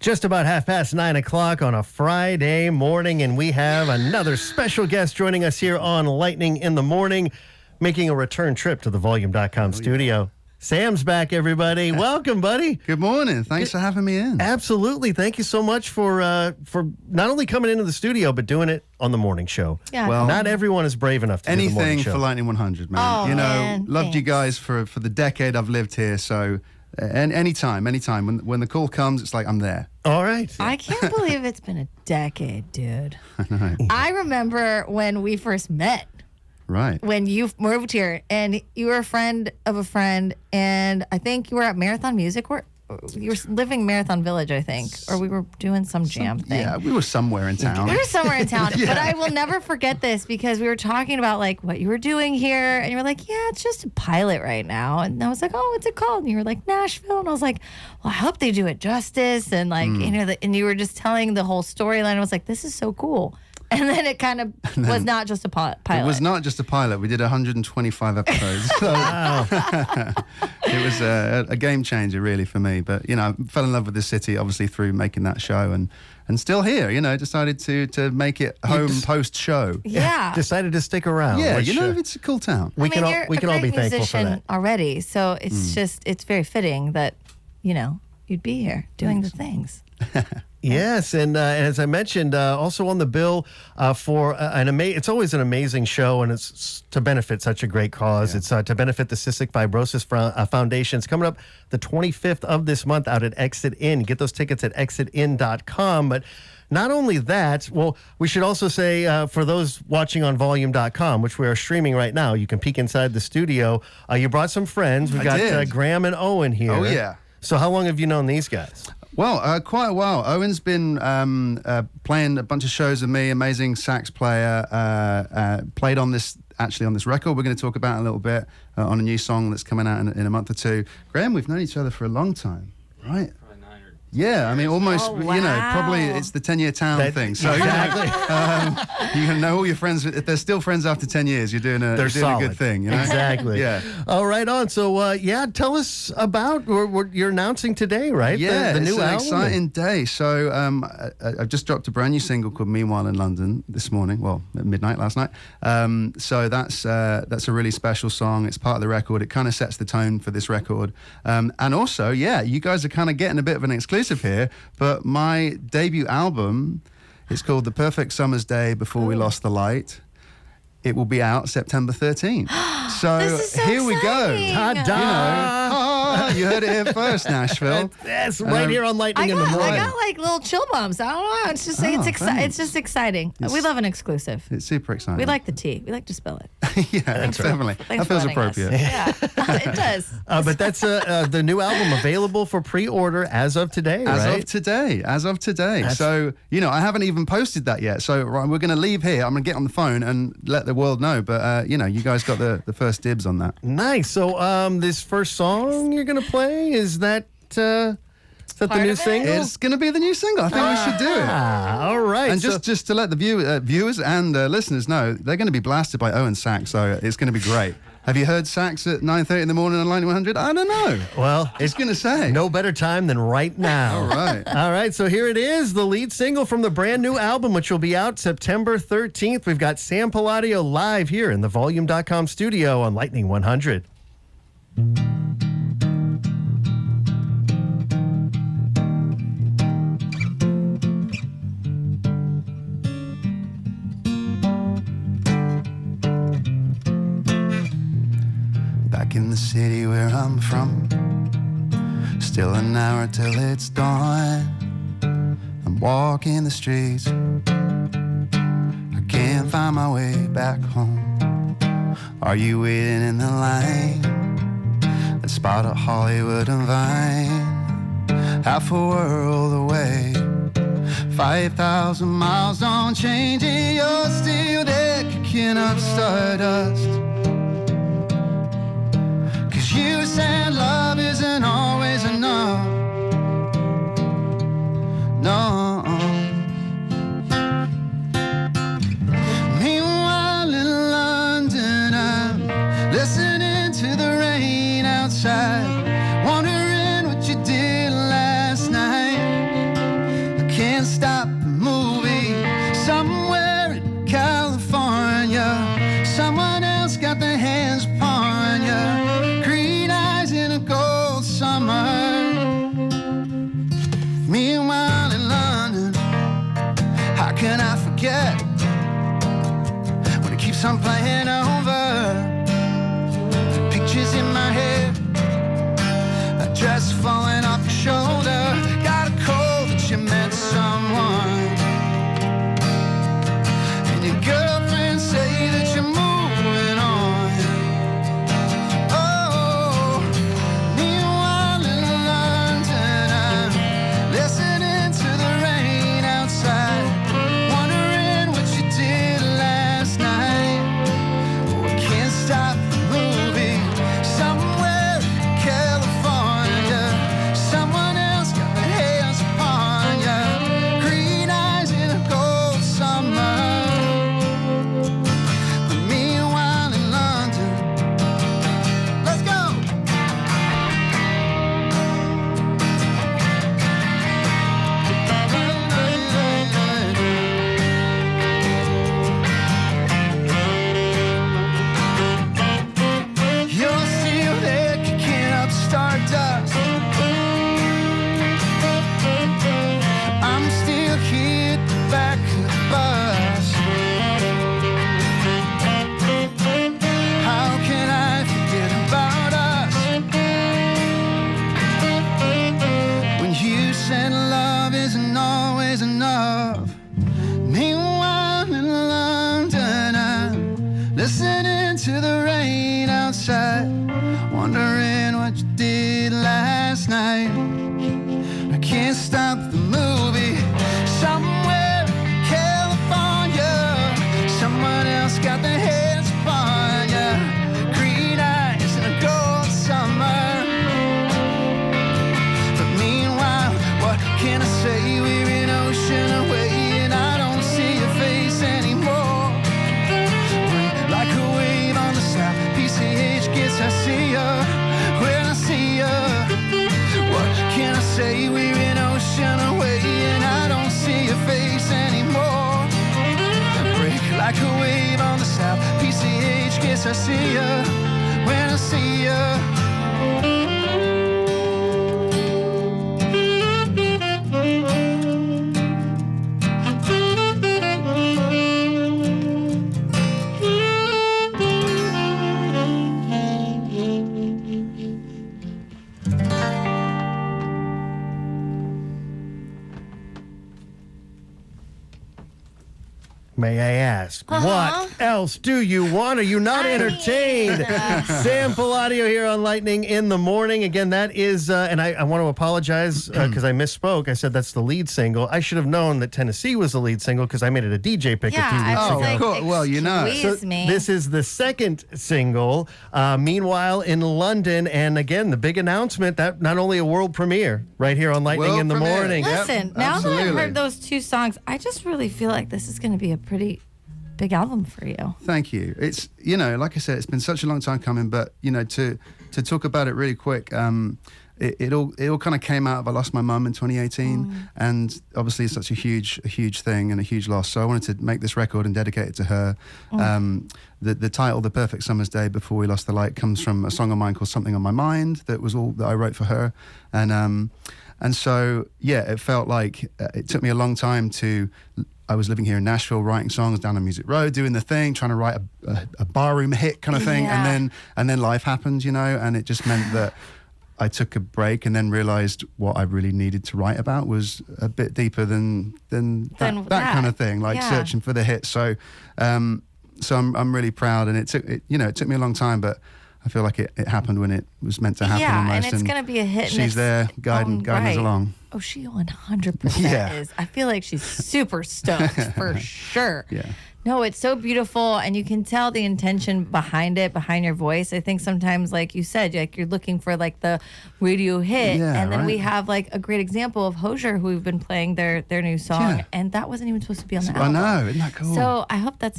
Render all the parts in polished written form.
Just about 9:30 on a Friday morning, and we have another special guest joining us here on Lightning in the Morning, making a return trip to the Volume.com studio. Sam's back, everybody. Welcome, buddy. Good morning. Thanks for having me in. Absolutely. Thank you so much for not only coming into the studio, but doing it on the morning show. Yeah. Well, not everyone is brave enough to do the morning Anything show. for Lightning 100, man. Oh, you know, man, loved thanks. you guys for the decade I've lived here. So, and anytime. When the call comes, it's like I'm there. All right. I can't believe it's been a decade, dude. I remember when we first met, Right. when you moved here, and you were a friend of a friend, and I think you were at Marathon Music. You were living Marathon Village, I think, or we were doing some jam thing. Yeah, we were somewhere in town. We were somewhere in town, but I will never forget this because we were talking about like what you were doing here, and you were like, "Yeah, it's just a pilot right now." And I was like, "Oh, what's it called?" And you were like, "Nashville." And I was like, "Well, I hope they do it justice." And like, and you were just telling the whole storyline. I was like, "This is so cool." And then it kind of was not just a pilot. It was not just a pilot. We did 125 episodes. So it was a game changer, really, for me. But, you know, I fell in love with the city, obviously, through making that show. And still here, you know, decided to make it home post-show. Yeah. Decided to stick around. Yeah, which, you know, it's a cool town. we can you're all a be great thankful for musician that. already. So it's just, it's very fitting that, you know, you'd be here doing the things. Yes, and as I mentioned, also on the bill for it's always an amazing show, and it's to benefit such a great cause. It's to benefit the Cystic Fibrosis Foundation. It's coming up the 25th of this month out at Exit Inn. Get those tickets at exitin.com. But not only that, well, we should also say for those watching on Volume.com, which we are streaming right now, you can peek inside the studio. You brought some friends. We've got Graham and Owen here. Oh, yeah. So how long have you known these guys? Well, quite a while. Owen's been playing a bunch of shows with me, amazing sax player, played on this record we're going to talk about in a little bit, on a new song that's coming out in a month or two. Graham, we've known each other for a long time, right? Yeah, I mean, almost, Oh, wow. you know, probably it's the 10-year town thing. So, exactly. you can know all your friends. If they're still friends after 10 years, you're doing a good thing, you know? Exactly. Yeah. All right, on. So, tell us about what you're announcing today, right? Yeah, the new it's an album. exciting day. So I've just dropped a brand new single called Meanwhile in London this morning, well, at midnight last night. So that's a really special song. It's part of the record. It kind of sets the tone for this record. And also, you guys are kind of getting a bit of an exclusive here, but my debut album is called The Perfect Summer's Day Before We Lost the Light. It will be out September 13th. So, This is so here we go. exciting. Ta-da! You heard it here first, Nashville. Yes, right here on Lightning in the Morning. I got like little chill bumps. I don't know. It's just it's just exciting. We love an exclusive. It's super exciting. We like the tea. We like to spill it. Definitely. Thanks That for feels letting us. appropriate. Yeah, it does. But that's the new album available for pre-order as of today, As right? of today. So, you know, I haven't even posted that yet. So we're going to leave here. I'm going to get on the phone and let the world know. But, you know, you guys got the first dibs on that. Nice. So this first song you're going to play, is that the new of it? single? It's going to be the new single. I think we should do it. All right. And so- just to let the viewers and listeners know, they're going to be blasted by Owen sax, so it's going to be great. Have you heard sax at 9:30 in the morning on Lightning 100? I don't know. well, It's going to say. no better time than right now. All right. All right, so here it is, the lead single from the brand new album, which will be out September 13th. We've got Sam Palladio live here in the Volume.com studio on Lightning 100. Back in the city where I'm from, still an hour till it's dawn. I'm walking the streets, I can't find my way back home. Are you waiting in the line? That spot at Hollywood and Vine, half a world away. 5,000 miles don't change and you're still there kicking up stardust. You said love isn't always enough. No. Meanwhile in London, I'm listening to the rain outside, wondering what you did last night. forget when it keeps on playing over. Pictures in my head, a dress falling off your shoulder. Got a cold that you met someone, and your girlfriend say that you're moving on. Oh, meanwhile in London, I'm listening to the rain outside, wondering what you did last night. Oh, I can't stop the movie. Somewhere in California, someone else got their hands upon you. Green eyes in a cold summer. But meanwhile in London, let's go. You're still there kicking up stardust. I'm still here at the back of the bus. How can I forget about us when you said love isn't always enough? Meanwhile in London, I'm listening to the rain outside, wondering what you did last night. I can't stop the movie. Somewhere in California, someone else got their hands upon you. Green eyes in a gold summer. But meanwhile, what can I say? We're an ocean away, and I don't see your face anymore. Like a wave on the south, PCH gets I see ya when I see ya. What can I say? We're an ocean away, and I don't see your face anymore. Break like a wave on the south, PCH gets I see ya when I see ya. May I ask, what else do you want? Are you not entertained? Sam Palladio here on Lightning in the Morning. Again, that is, and I want to apologize because I misspoke. I said that's the lead single. I should have known that Tennessee was the lead single because I made it a DJ pick a few weeks I ago. was like, cool. Well, you know. excuse me. This is the second single. Meanwhile, in London, and again, the big announcement that not only a world premiere right here on Lightning World in the premiere. Morning. Yep, Listen, now that I've absolutely. heard those two songs, I just really feel like this is going to be a pretty big album for you. Thank you. It's, you know, like I said, it's been such a long time coming, but, you know, to talk about it really quick, it all kind of came out of I lost my mum in 2018, and obviously it's such a huge thing and a huge loss. So I wanted to make this record and dedicate it to her. The title, The Perfect Summer's Day Before We Lost the Light, comes from a song of mine called Something on My Mind that was all that I wrote for her. And so, yeah, it felt like it took me a long time to... I was living here in Nashville, writing songs down on Music Road, doing the thing, trying to write a barroom hit kind of thing, and then life happened, you know, and it just meant that I took a break and then realized what I really needed to write about was a bit deeper than that kind of thing, like searching for the hit. So, so I'm really proud, and it took me a long time, but I feel like it happened when it was meant to happen. Yeah, almost, and it's going to be a hit. She's there guiding us along. Oh, she 100% is. I feel like she's super stoked for sure. Yeah. No, it's so beautiful, and you can tell the intention behind it, behind your voice. I think sometimes, like you said, like you're looking for like the radio hit, and then we have like a great example of Hozier, who we've been playing their new song, and that wasn't even supposed to be on the album. I know, isn't that cool? So I hope that's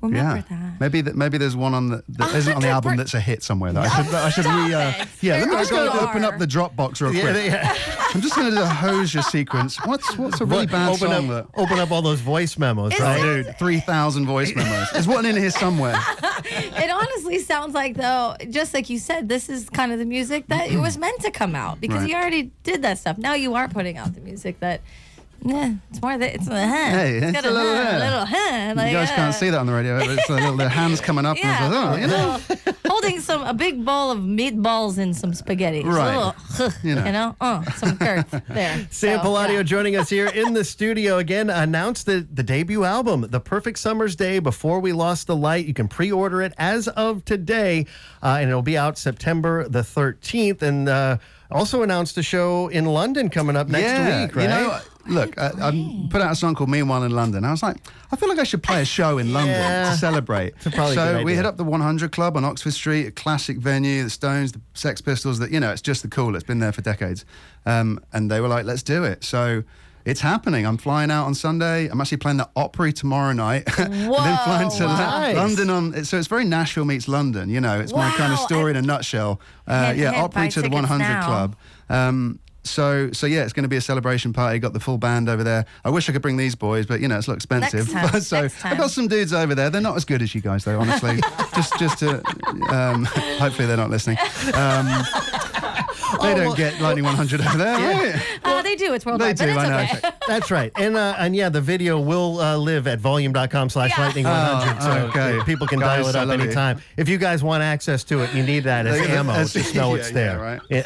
remember that. Maybe there's one on that isn't on the album that's a hit somewhere. That I should let me just go open up the Dropbox real quick. I'm just going to do a Hozier sequence. What's a really bad song? Open up all those voice memos, right? Dude, 3,000 voice memos. There's one in here somewhere. It honestly sounds like, though, just like you said, this is kind of the music that it was meant to come out, because you already did that stuff. Now you are putting out the music that Yeah, it's more that it's a Hey, it's got a little You guys can't see that on the radio. It's the hands coming up. Yeah, And it's like, oh, holding a big bowl of meatballs and some spaghetti. Right. You know, some girth there. Sam Palladio joining us here in the studio again. Announced the debut album, The Perfect Summer's Day, Before We Lost the Light. You can pre-order it as of today, and it'll be out September the 13th. And also announced a show in London coming up next week, right? You know, look, I put out a song called Meanwhile in London. I was like, I feel like I should play a show in London to celebrate. Probably a good So we idea. hit up the 100 Club on Oxford Street, a classic venue, the Stones, the Sex Pistols, that, you know, it's just the cool. It's been there for decades. And they were like, let's do it. So it's happening. I'm flying out on Sunday. I'm actually playing the Opry tomorrow night. And then flying to Nice. London so it's very Nashville meets London. You know, it's my kind of story in a nutshell. Hint, Opry buy to the tickets 100 now. Club. So yeah, it's going to be a celebration party. Got the full band over there. I wish I could bring these boys, but you know, it's a little expensive. Next time, So next time. I've got some dudes over there. They're not as good as you guys, though. Honestly, just to hopefully they're not listening. They don't get Lightning 100 over there, right? They do. It's They worldwide, do. but I know. it's okay. That's right. And yeah, the video will live at volume.com/lightning100. So okay. people can Guys, dial it I up love you. anytime. If you guys want access to it, you need that as ammo. Just know it's there. right. Yeah.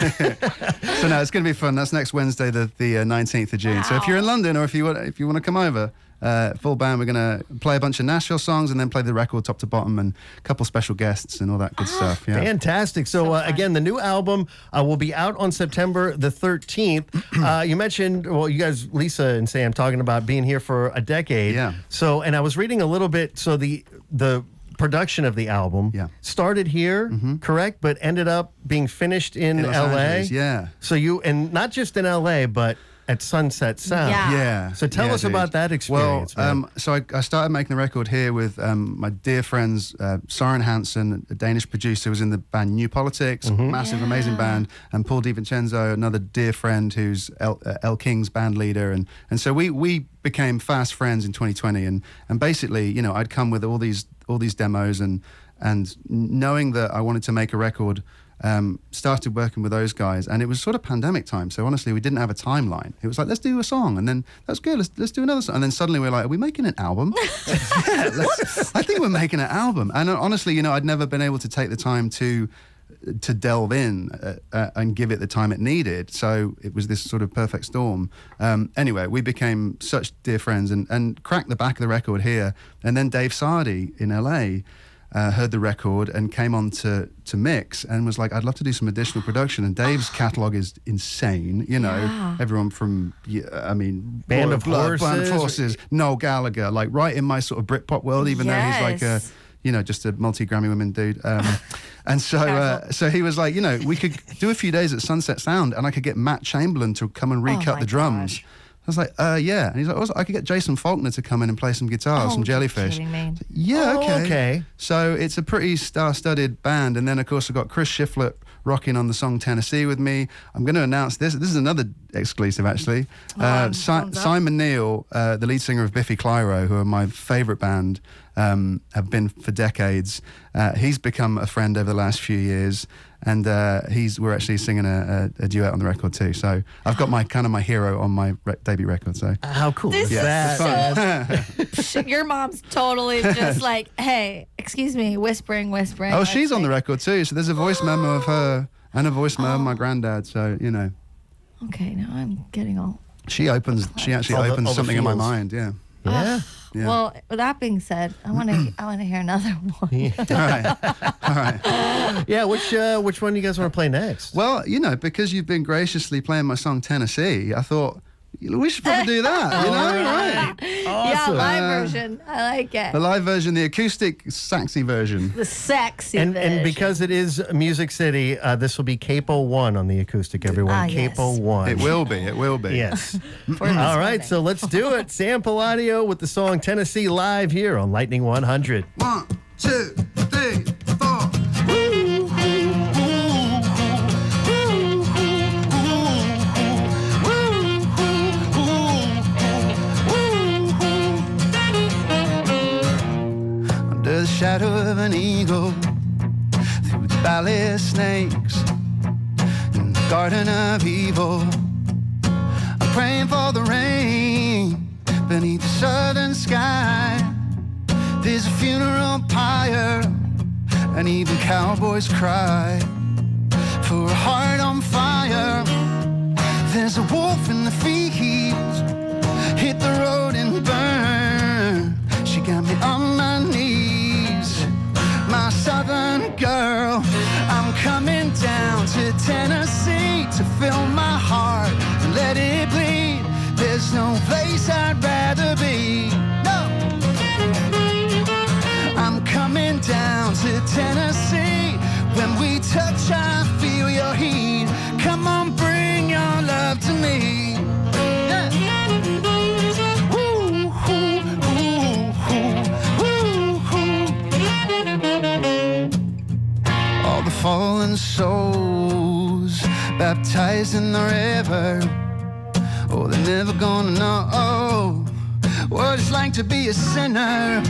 So no, it's going to be fun. That's next Wednesday, the 19th of June. So if you're in London or if you want to come over, full band, we're going to play a bunch of Nashville songs and then play the record top to bottom and a couple special guests and all that good stuff. Yeah. Fantastic. So again, the new album will be out on September the 13th. You mentioned, well, you guys, Lisa and Sam, talking about being here for a decade. Yeah. So, and I was reading a little bit. So the production of the album started here, correct, but ended up being finished in Los LA. Angeles, yeah. So and not just in LA, but at Sunset Sound. Yeah. Yeah. So tell us dude. about that experience. Well, so I started making the record here with my dear friends, Søren Hansen, a Danish producer, was in the band New Politics, massive, amazing band, and Paul DiVincenzo, another dear friend who's El King's band leader, and so we became fast friends in 2020, and basically, you know, I'd come with all these demos, and knowing that I wanted to make a record. Started working with those guys, and it was sort of pandemic time, so honestly we didn't have a timeline. It was like, let's do a song, and then that's good, let's do another song, and then suddenly we're like, are we making an album? I think we're making an album. And honestly, you know, I'd never been able to take the time to delve in and give it the time it needed, so it was this sort of perfect storm. Anyway, we became such dear friends and cracked the back of the record here, and then Dave Sardi in LA heard the record and came on to mix and was like, I'd love to do some additional production. And Dave's catalogue is insane. You know, everyone from, Band of Horses, Noel Gallagher, like right in my sort of Britpop world, even though he's like just a multi-Grammy winning dude. And so he was like, you know, we could do a few days at Sunset Sound and I could get Matt Chamberlain to come and recut the drums. Gosh. I was like, yeah. And he's like, also, I could get Jason Faulkner to come in and play some guitar, some Jellyfish. You're kidding me. Yeah, okay. So it's a pretty star-studded band. And then, of course, I've got Chris Shiflett rocking on the song Tennessee with me. I'm going to announce this. This is another exclusive, actually. Simon Neil, the lead singer of Biffy Clyro, who are my favourite band, have been for decades. He's become a friend over the last few years. And we're actually singing a duet on the record too. So I've got my hero on my debut record. So how cool This is that? Your mom's totally just like, hey, excuse me, whispering. Oh, she's on the record too. So there's a voice memo of her and a voice memo of my granddad. So, you know. Okay, now I'm getting all... She actually All the opens something in my feels. mind, yeah. Yeah. Yeah. Well, with that being said, I want to hear another one. All right. Yeah, which one do you guys want to play next? Well, you know, because you've been graciously playing my song Tennessee, I thought we should probably do that, you know? Right. Yeah, Awesome. live version. I like it. The live version, the acoustic saxy version. The sexy And version. because it is Music City, this will be Capo 1 on the acoustic, everyone. yes. Capo 1. It will be. Yes. For this All right, morning. so let's do it. Sam Palladio with the song Tennessee live here on Lightning 100. 1, 2, 3, 4. Under the shadow of an eagle, through the valley of snakes, in the garden of evil, I'm praying for the rain beneath the southern sky. There's a funeral pyre, and even cowboys cry for a heart on fire. There's a wolf in the fields, hit the road and burn. She got me on my knees, my southern girl. I'm coming down to Tennessee to fill my heart and let it bleed. There's no place I'd rather be. No. I'm coming down to Tennessee. When we touch, I feel your heat. Come on, bring your love to me. Yeah. Woo, woo, woo, woo, woo. All the fallen souls baptized in the river. Oh, they're never gonna know what it's like to be a sinner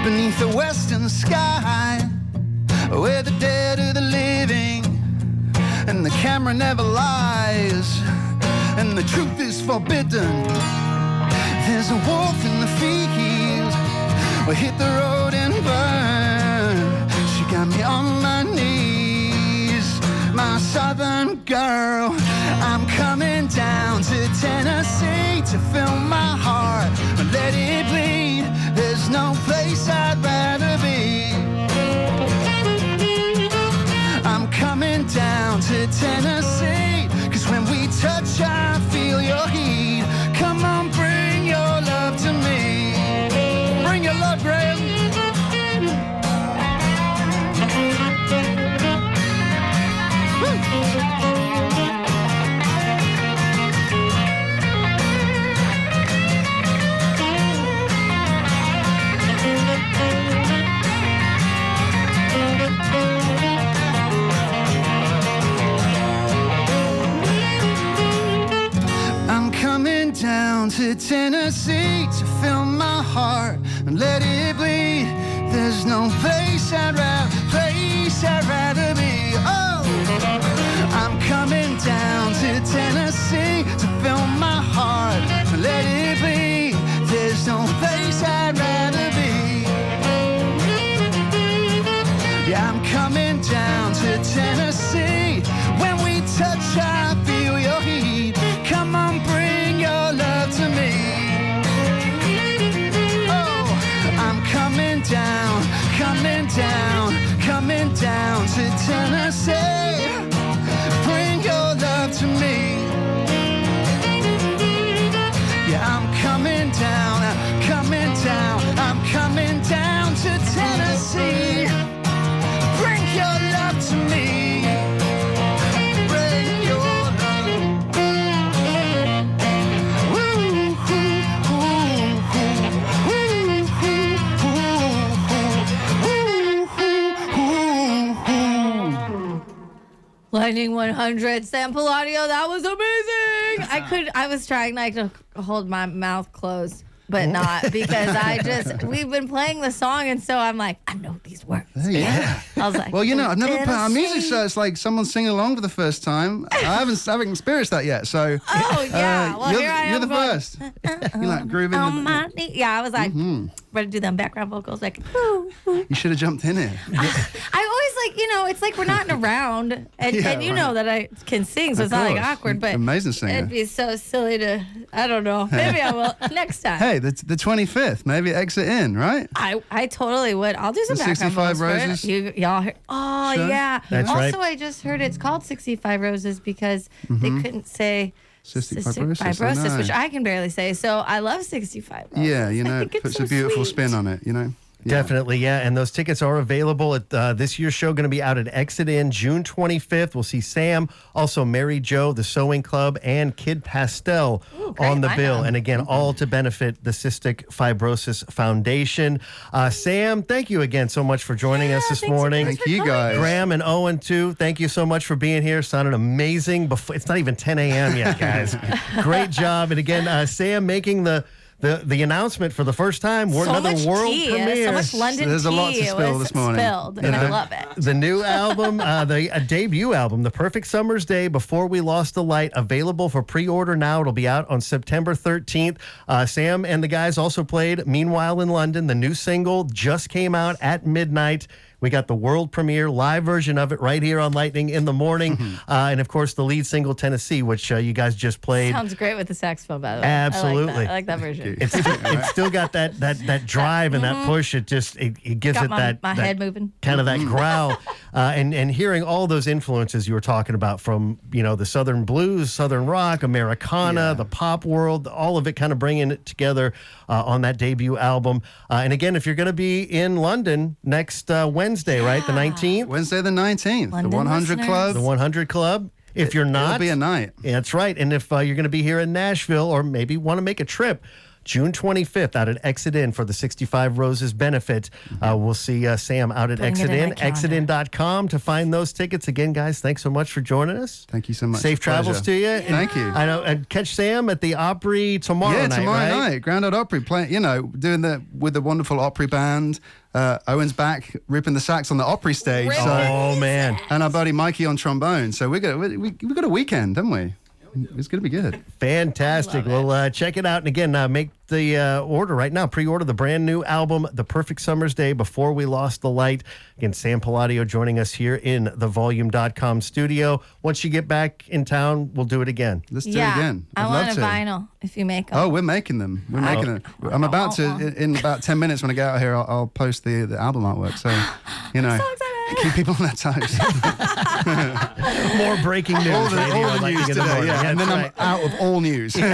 beneath the western sky, where the dead are the living, and the camera never lies, and the truth is forbidden. There's a wolf in the field, we hit the road and burn. She got me on my knees, my southern girl. I'm coming down to Tennessee to fill my heart and let it bleed. There's no place I'd rather be. I'm coming down to Tennessee, 'cause when we touch I feel your heat. Come on, bring your love to me. Bring your love, Graham. Down to Tennessee to fill my heart and let it bleed. There's no place I'd rather be. Oh, I'm coming down to Tennessee to fill my heart and let it bleed. There's no place I'd rather be. Yeah, I'm coming down to Tennessee. When we touch, I feel your heat. Come on, bring your love to me. Oh, I'm coming down, coming down, coming down to Tennessee. Bring your love to me. Yeah, I'm coming down, coming down, I'm coming down to Tennessee. Bring your love to me. Lightning 100, Sam Palladio, that was amazing. I was trying like to hold my mouth closed, but not, because we've been playing the song, and so I'm like, I know these words. Yeah. I was like, well, you know, I've never put on music, so it's like someone singing along for the first time. I haven't experienced that yet, so. Oh, yeah. Well, here I am. You're the first. You like grooving. On my knee. Yeah, I was like, ready to do them background vocals, like, ooh, ooh. You should have jumped in it. I always like, it's like we're not in a round, and you know that I can sing, so it's not like awkward, but amazing singer. It'd be so silly to, I don't know. Maybe I will next time. Hey, the 25th, maybe exit in, right? I totally would. I'll do some The background 65 vocals for it. Roses? Y'all heard? Oh, Sure. yeah. That's also, right. I just heard it's called 65 Roses because they couldn't say Cystic fibrosis, which I can barely say. So I love 65 Roses. Yeah, I think it's puts so a beautiful sweet. spin on it, Yeah. Definitely, yeah. And those tickets are available at this year's show, going to be out at Exit In June 25th. We'll see Sam, also Mary Jo, the Sewing Club, and Kid Pastel on the bill. And again, all to benefit the Cystic Fibrosis Foundation. Sam, thank you again so much for joining us this morning. Thank you, guys. Graham and Owen, too, thank you so much for being here. Sounded amazing. It's not even 10 a.m. yet, guys. Great job. And again, Sam making the the announcement for the first time. We're So another much world tea, premiere. so much London There's a lot to tea spill was this morning. spilled, and I love it. The new album, the debut album, The Perfect Summer's Day, Before We Lost the Light, available for pre-order now. It'll be out on September 13th. Sam and the guys also played Meanwhile in London. The new single just came out at midnight. We got the world premiere live version of it right here on Lightning in the Morning. And of course, the lead single, Tennessee, which you guys just played. Sounds great with the saxophone, by the way. Absolutely. I like that version. It's still got that drive and that push. It just it gives Got it my that head moving. kind of that growl. And hearing all those influences you were talking about from, the Southern blues, Southern rock, Americana, the pop world, all of it kind of bringing it together on that debut album. And again, if you're going to be in London next Wednesday, right? The 19th? Wednesday the 19th, London the 100 listeners. Club. The 100 Club. If you're not, It'll be a night. That's right. And if you're going to be here in Nashville or maybe want to make a trip, June 25th out at Exit In for the 65 Roses benefit. We'll see Sam out at Putting it Exit in In, my calendar. exitIn.com to find those tickets. Again, guys, thanks so much for joining us. Thank you so much. Safe It's a pleasure. travels to you. Thank you. I know. And catch Sam at the Opry tomorrow night, tomorrow right? night, Grand Ole Opry, playing, doing with the wonderful Opry band. Owen's back, ripping the sax on the Opry stage. So, Oh, man. and our buddy Mikey on trombone. So we got a weekend, haven't we? It's going to be good. Fantastic. Well, check it out. And again, make the order right now. Pre-order the brand new album, The Perfect Summer's Day, Before We Lost the Light. Again, Sam Palladio joining us here in the Volume.com studio. Once you get back in town, we'll do it again. Let's do it again. I I'd want love a to. vinyl if you make them. Oh, we're making them. We're making it. I'm about to, in about 10 minutes when I get out here, I'll post the album artwork. So, keep people on their toes. More breaking news. all right here on the Lightning news in the today, Morning. yeah. And then That's right. I'm out of all news.